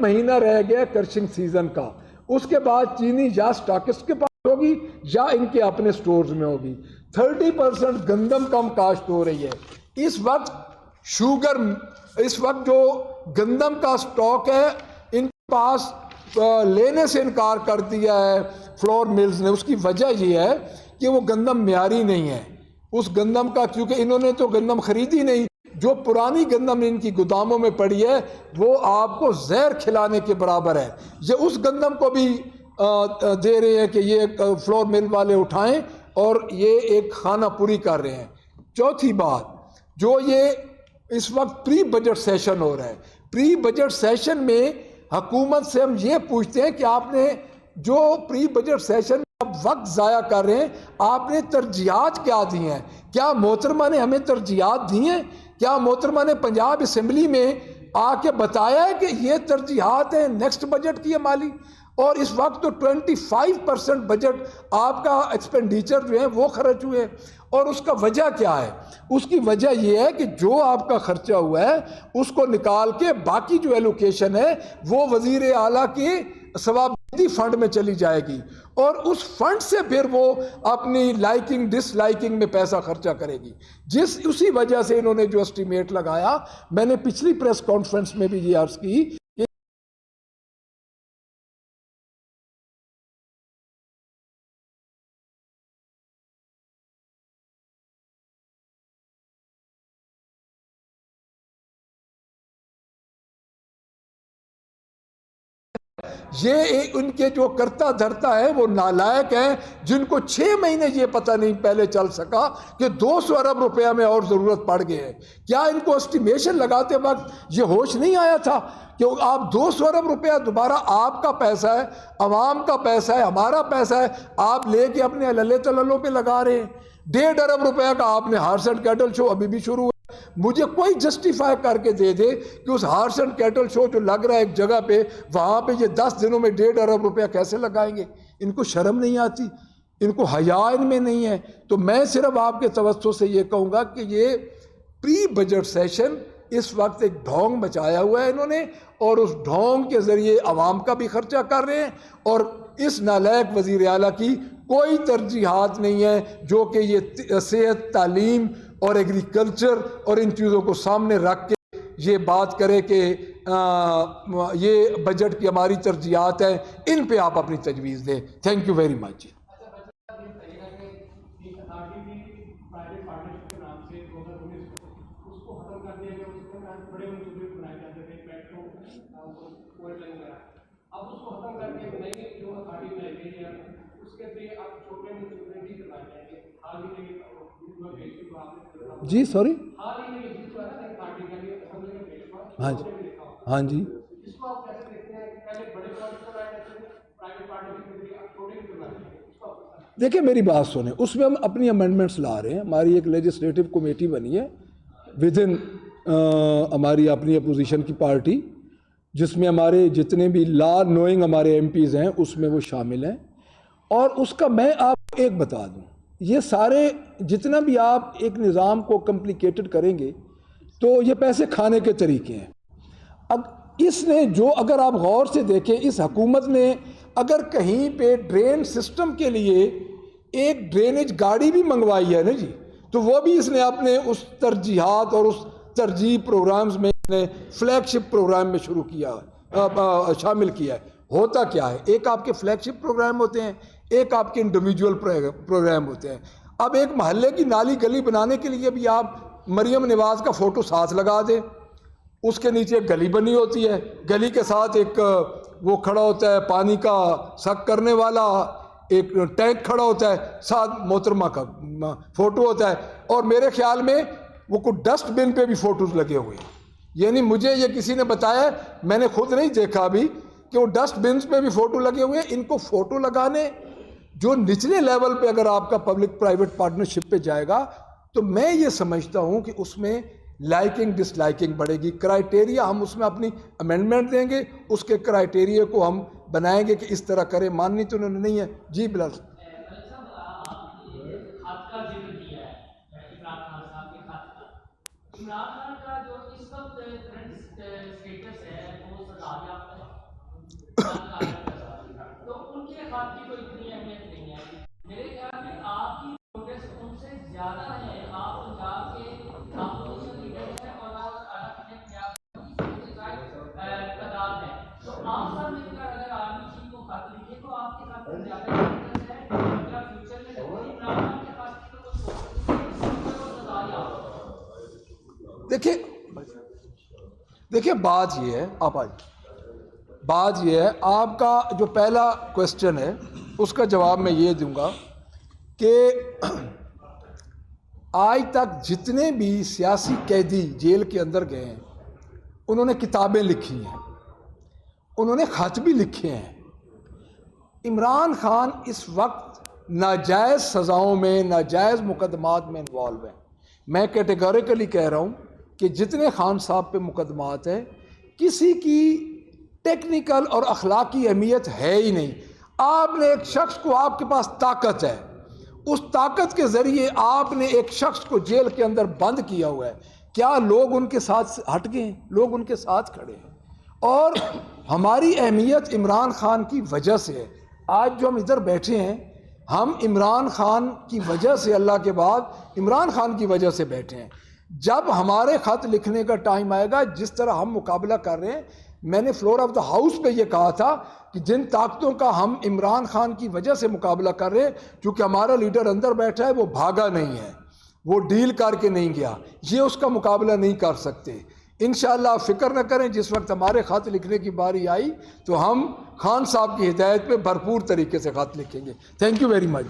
مہینہ رہ گیا کرشنگ سیزن کا، اس کے بعد چینی یا سٹاکسٹ کے پاس ہوگی یا ان کے اپنے سٹورز میں ہوگی۔ 30% گندم کم کاشت ہو رہی ہے اس وقت۔ شوگر اس وقت جو گندم کا سٹاک ہے ان کے پاس لینے سے انکار کر دیا ہے فلور ملز نے۔ اس کی وجہ یہ ہے کہ وہ گندم معیاری نہیں ہے اس گندم کا، کیونکہ انہوں نے تو گندم خریدی نہیں، جو پرانی گندم ان کی گوداموں میں پڑی ہے وہ آپ کو زہر کھلانے کے برابر ہے۔ یہ اس گندم کو بھی دے رہے ہیں کہ یہ فلور مل والے اٹھائیں اور یہ ایک خانہ پوری کر رہے ہیں۔ چوتھی بات، جو یہ اس وقت پری بجٹ سیشن ہو رہا ہے، پری بجٹ سیشن میں حکومت سے ہم یہ پوچھتے ہیں کہ آپ نے جو پری بجٹ سیشن میں آپ وقت ضائع کر رہے ہیں، آپ نے ترجیحات کیا دی ہیں؟ کیا محترمہ نے ہمیں ترجیحات دی ہیں؟ کیا محترمہ نے پنجاب اسمبلی میں آ کے بتایا ہے کہ یہ ترجیحات ہیں نیکسٹ بجٹ کی مالی؟ اور اس وقت تو 25% بجٹ آپ کا ایکسپینڈیچر جو ہے وہ خرچ ہوئے، اور اس کا وجہ کیا ہے؟ اس کی وجہ یہ ہے کہ جو آپ کا خرچہ ہوا ہے اس کو نکال کے باقی جو ایلوکیشن ہے وہ وزیر اعلیٰ کی ثوابدیدی فنڈ میں چلی جائے گی، اور اس فنڈ سے پھر وہ اپنی لائکنگ ڈس لائکنگ میں پیسہ خرچہ کرے گی۔ اسی وجہ سے انہوں نے جو اسٹیمیٹ لگایا، میں نے پچھلی پریس کانفرنس میں بھی یہ عرض کی، یہ ان کے جو کرتا دھرتا ہے وہ نالائق ہیں، جن کو 6 مہینے یہ پتہ نہیں پہلے چل سکا کہ 200 ارب روپیہ میں اور ضرورت پڑ گئے ہیں۔ کیا ان کو اسٹیمیشن لگاتے وقت یہ ہوش نہیں آیا تھا کہ آپ 200 ارب روپیہ دوبارہ آپ کا پیسہ ہے، عوام کا پیسہ ہے، ہمارا پیسہ ہے، آپ لے کے اپنے اللہ تللوں پہ لگا رہے ہیں؟ 1.5 ارب روپیہ کا آپ نے ہارس اینڈ کیٹل شو ابھی بھی شروع ہے۔ مجھے کوئی جسٹیفائی کر کے دے دے کہ اس ہارس اینڈ کیٹل شو جو لگ رہا ہے ایک جگہ پہ، وہاں پہ یہ 10 دنوں میں 1.5 ارب روپیہ کیسے لگائیں گے؟ ان کو شرم نہیں آتی؟ ان کو حیا ان میں نہیں ہے؟ تو میں صرف آپ کے توسط سے یہ کہوں گا کہ یہ پری بجٹ سیشن اس وقت ایک ڈھونگ مچایا ہوا ہے انہوں نے، اور اس ڈھونگ کے ذریعے عوام کا بھی خرچہ کر رہے ہیں، اور اس نالائق وزیر اعلیٰ کی کوئی ترجیحات نہیں ہے جو کہ یہ صحت، تعلیم اور ایگریکلچر اور ان چیزوں کو سامنے رکھ کے یہ بات کرے کہ یہ بجٹ کی ہماری ترجیحات ہیں، ان پہ آپ اپنی تجویز دیں۔ Thank you very much. جی سوری، ہاں جی، ہاں جی، دیکھیں میری بات سنیں، اس میں ہم اپنی امینڈمنٹس لا رہے ہیں۔ ہماری ایک لیجسلیٹو کمیٹی بنی ہے ود ان ہماری اپنی اپوزیشن کی پارٹی، جس میں ہمارے جتنے بھی لا نوئنگ ہمارے ایم پیز ہیں اس میں وہ شامل ہیں، اور اس کا میں آپ کو ایک بتا دوں، یہ سارے جتنا بھی آپ ایک نظام کو کمپلیکیٹڈ کریں گے تو یہ پیسے کھانے کے طریقے ہیں۔ اب اس نے جو اگر آپ غور سے دیکھیں، اس حکومت نے اگر کہیں پہ ڈرین سسٹم کے لیے ایک ڈرینیج گاڑی بھی منگوائی ہے نا جی، تو وہ بھی اس نے اپنے اس ترجیحات اور اس ترجیح پروگرامز میں فلیگ شپ پروگرام میں شروع کیا، شامل کیا ہے۔ ہوتا کیا ہے، ایک آپ کے فلیگ شپ پروگرام ہوتے ہیں، ایک آپ کے انڈیویجول پروگرام ہوتے ہیں۔ اب ایک محلے کی نالی گلی بنانے کے لیے بھی آپ مریم نواز کا فوٹو ساتھ لگا دیں، اس کے نیچے ایک گلی بنی ہوتی ہے، گلی کے ساتھ ایک وہ کھڑا ہوتا ہے پانی کا سک کرنے والا، ایک ٹینک کھڑا ہوتا ہے، ساتھ محترمہ کا فوٹو ہوتا ہے، اور میرے خیال میں وہ کوئی ڈسٹ بن پہ بھی فوٹوز لگے ہوئے ہیں۔ یعنی مجھے یہ کسی نے بتایا، میں نے خود نہیں دیکھا ابھی، کہ وہ ڈسٹ بنس پہ بھی فوٹو لگے ہوئے ہیں۔ ان کو فوٹو لگانے جو نچلے لیول پہ اگر آپ کا پبلک پرائیویٹ پارٹنرشپ پہ جائے گا تو میں یہ سمجھتا ہوں کہ اس میں لائکنگ ڈس لائکنگ بڑھے گی۔ کرائٹیریا ہم اس میں اپنی امینڈمنٹ دیں گے، اس کے کرائٹیریا کو ہم بنائیں گے کہ اس طرح کرے، ماننی تو انہوں نے نہیں ہے۔ جی بلال تو ان کے خط کی کوئی اتنی اہمیت نہیں ہے. میرے خیال میں آپ کی پروگریس ان سے زیادہ ہے. آپ پنجاب کے اپوزیشن لیڈر ہیں اور اپنے تعداد ہے. تو آپ سب مل کر اگر آرمی چیف کو خط لکھے تو آپ کے خط زیادہ ہے. اگر فیوچر میں عمران خان کے پاس تو کچھ سزا دیکھیے بات یہ ہے، بات یہ ہے، آپ کا جو پہلا کوشچن ہے اس کا جواب میں یہ دوں گا کہ آج تک جتنے بھی سیاسی قیدی جیل کے اندر گئے ہیں انہوں نے کتابیں لکھی ہیں، انہوں نے خط بھی لکھے ہیں. عمران خان اس وقت ناجائز سزاؤں میں، ناجائز مقدمات میں انوالو ہیں. میں کیٹیگوریکلی کہہ رہا ہوں کہ جتنے خان صاحب پہ مقدمات ہیں کسی کی ٹیکنیکل اور اخلاقی اہمیت ہے ہی نہیں. آپ نے ایک شخص کو، آپ کے پاس طاقت ہے، اس طاقت کے ذریعے آپ نے ایک شخص کو جیل کے اندر بند کیا ہوا ہے. کیا لوگ ان کے ساتھ ہٹ گئے ہیں؟ لوگ ان کے ساتھ کھڑے ہیں. اور ہماری اہمیت عمران خان کی وجہ سے ہے. آج جو ہم ادھر بیٹھے ہیں ہم عمران خان کی وجہ سے، اللہ کے بعد عمران خان کی وجہ سے بیٹھے ہیں. جب ہمارے خط لکھنے کا ٹائم آئے گا، جس طرح ہم مقابلہ کر رہے ہیں، میں نے فلور آف دا ہاؤس پہ یہ کہا تھا کہ جن طاقتوں کا ہم عمران خان کی وجہ سے مقابلہ کر رہے ہیں، کیونکہ ہمارا لیڈر اندر بیٹھا ہے، وہ بھاگا نہیں ہے، وہ ڈیل کر کے نہیں گیا، یہ اس کا مقابلہ نہیں کر سکتے. انشاءاللہ آپ فکر نہ کریں، جس وقت ہمارے خط لکھنے کی باری آئی تو ہم خان صاحب کی ہدایت پہ بھرپور طریقے سے خط لکھیں گے. Thank you very much.